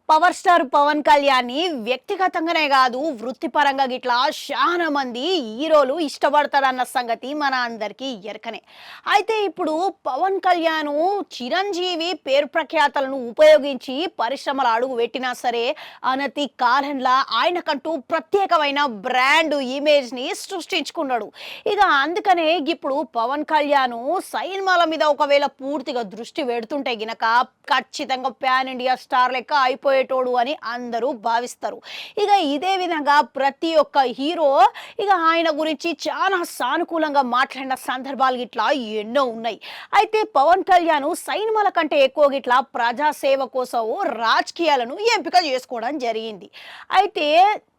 Power star Pawan Kalyan వ్యక్తిగతంగానే కాదు వృత్తిపరంగా గిట్లా చాలా మంది హీరోలు ఇష్టపడతారన్న సంగతి మన అందరికీ ఎరకనే. అయితే ఇప్పుడు పవన్ కళ్యాణ్ చిరంజీవి పేరు ప్రఖ్యాతలను ఉపయోగించి పరిశ్రమల అడుగు పెట్టినా సరే అనతి కాలంలో ఆయనకంటూ ప్రత్యేకమైన బ్రాండ్ ఇమేజ్ని సృష్టించుకున్నాడు. ఇక అందుకనే ఇప్పుడు పవన్ కళ్యాణ్ సినిమాల మీద ఒకవేళ పూర్తిగా దృష్టి పెడుతుంటే గినక ఖచ్చితంగా ప్యాన్ ఇండియా స్టార్ లెక్క అయిపోయేటోడు అని అందరూ భావిస్తారు. ఇక ఇదే విధంగా ప్రతి ఒక్క హీరో ఇక ఆయన గురించి చాలా సానుకూలంగా మాట్లాడిన సందర్భాలు గిట్లా ఎన్నో ఉన్నాయి. అయితే పవన్ కళ్యాణ్ సినిమాల కంటే ఎక్కువ గిట్లా ప్రజాసేవ కోసం రాజకీయాలను ఎంపిక చేసుకోవడం జరిగింది. అయితే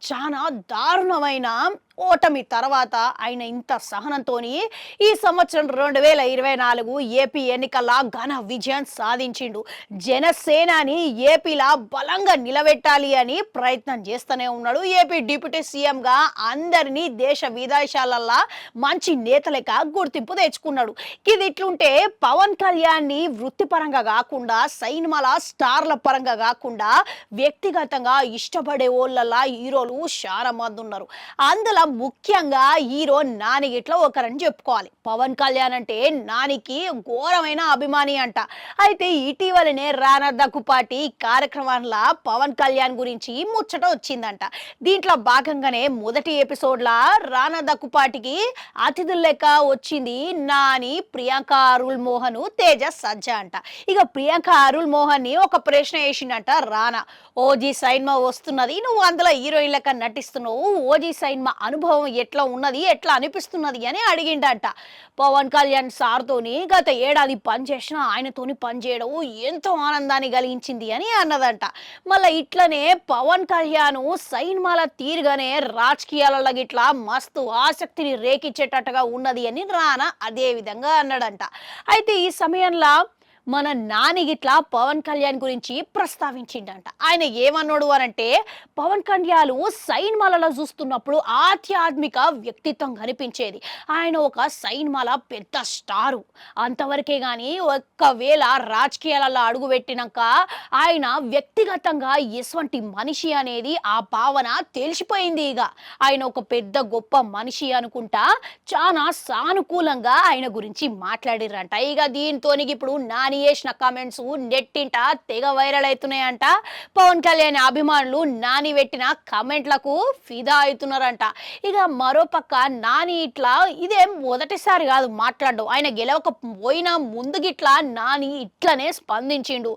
చాలా దారుణమైన ఓటమి తర్వాత ఆయన ఇంత సహనంతోని ఈ సంవత్సరం 2024 ఏపీ ఎన్నికల్లో ఘన విజయం సాధించిండు. జనసేనని ఏపీలా బలంగా నిలబెట్టాలి అని ప్రయత్నం చేస్తూనే ఉన్నాడు. ఏపీ డిప్యూటీ సీఎంగా అందరినీ దేశ విదేశాలల్లో మంచి నేతలక గుర్తింపు తెచ్చుకున్నాడు. ఇది ఇట్లుంటే పవన్ కళ్యాణ్ని వృత్తిపరంగా కాకుండా సినిమాల స్టార్ల పరంగా కాకుండా వ్యక్తిగతంగా ఇష్టపడే వాళ్ళ హీరోలు చాలా మంది ఉన్నారు. అందులో ముఖ్యంగా హీరో నాని గిట్ల ఒకరని చెప్పుకోవాలి. పవన్ కళ్యాణ్ అంటే నానికి ఘోరమైన అభిమాని అంట. అయితే ఇటీవలనే రానా దగ్గుపాటి కార్యక్రమంలో పవన్ కళ్యాణ్ గురించి ముచ్చట వచ్చిందంట. దీంట్లో భాగంగానే మొదటి ఎపిసోడ్లా రానా దగ్గుపాటికి అతిథుల లెక్క వచ్చింది నాని, ప్రియాంక అరుల్ మోహన్, తేజ సజ్జ అంట. ఇక ప్రియాంక అరుల్ మోహన్ ని ఒక ప్రశ్న వేసిండట రానా. ఓజీ సినిమా వస్తున్నది, నువ్వు అందులో హీరోయిన్ లెక్క నటిస్తున్నావు, ఓజీ సినిమా అనుభవం ఎట్లా ఉన్నది, ఎట్లా అనిపిస్తున్నది అని అడిగిండట. పవన్ కళ్యాణ్ సార్తోని గత ఏడాది పనిచేసిన ఆయనతోని పనిచేయడం ఎంతో ఆనందాన్ని కలిగించింది అని అన్నదంట. మళ్ళీ ఇట్లనే పవన్ కళ్యాణ్ సినిమాల తీరుగానే రాజకీయాలలో గిట్లా మస్తు ఆసక్తిని రేకిచ్చేటట్టుగా ఉన్నది అని రానా అదే విధంగా అన్నాడంట. అయితే ఈ సమయంలో మన నాని గిట్లా పవన్ కళ్యాణ్ గురించి ప్రస్తావించిండంట. ఆయన ఏమన్నాడు అనంటే పవన్ కళ్యాణ్ సినిమాలలో చూస్తున్నప్పుడు ఆధ్యాత్మిక వ్యక్తిత్వం కనిపించేది. ఆయన ఒక సినిమాల పెద్ద స్టారు అంతవరకే కానీ ఒకవేళ రాజకీయాలలో అడుగుపెట్టినాక ఆయన వ్యక్తిగతంగా ఎటువంటి మనిషి అనేది ఆ భావన తెలిసిపోయింది. ఇక ఆయన ఒక పెద్ద గొప్ప మనిషి అనుకుంటా చాలా సానుకూలంగా ఆయన గురించి మాట్లాడిరంట. ఇక దీంతో ఇప్పుడు నాని చేసిన కామెంట్స్ నెట్టింట తెగ వైరల్ అవుతున్నాయంట. పవన్ కళ్యాణ్ అభిమానులు నాని పెట్టిన కామెంట్లకు ఫిదా అవుతున్నారంట. ఇక మరోపక్క నాని ఇట్లా ఇదేం మొదటిసారి కాదు మాట్లాడడం. ఆయన గెలవకపోయినా ముందుగిట్లా నాని ఇట్లనే స్పందించిండు.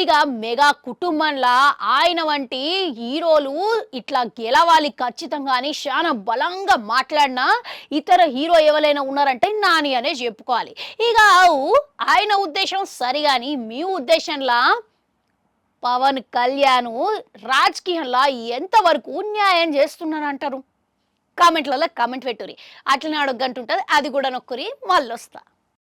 ఇక మెగా కుటుంబంలా ఆయన వంటి హీరోలు ఇట్లా గెలవాలి ఖచ్చితంగా అని చాలా బలంగా మాట్లాడిన ఇతర హీరో ఎవరైనా ఉన్నారంటే నాని అనే చెప్పుకోవాలి. ఇక ఆయన ఉద్దేశం సరిగాని మీ ఉద్దేశంలా పవన్ కళ్యాణ్ రాజకీయంలో ఎంతవరకు న్యాయం చేస్తున్నారంటారు? కామెంట్లలో కామెంట్ పెట్టురి. అట్లనే అడగంటుంటుంది, అది కూడా నొక్కురి. మళ్ళీ వస్తా.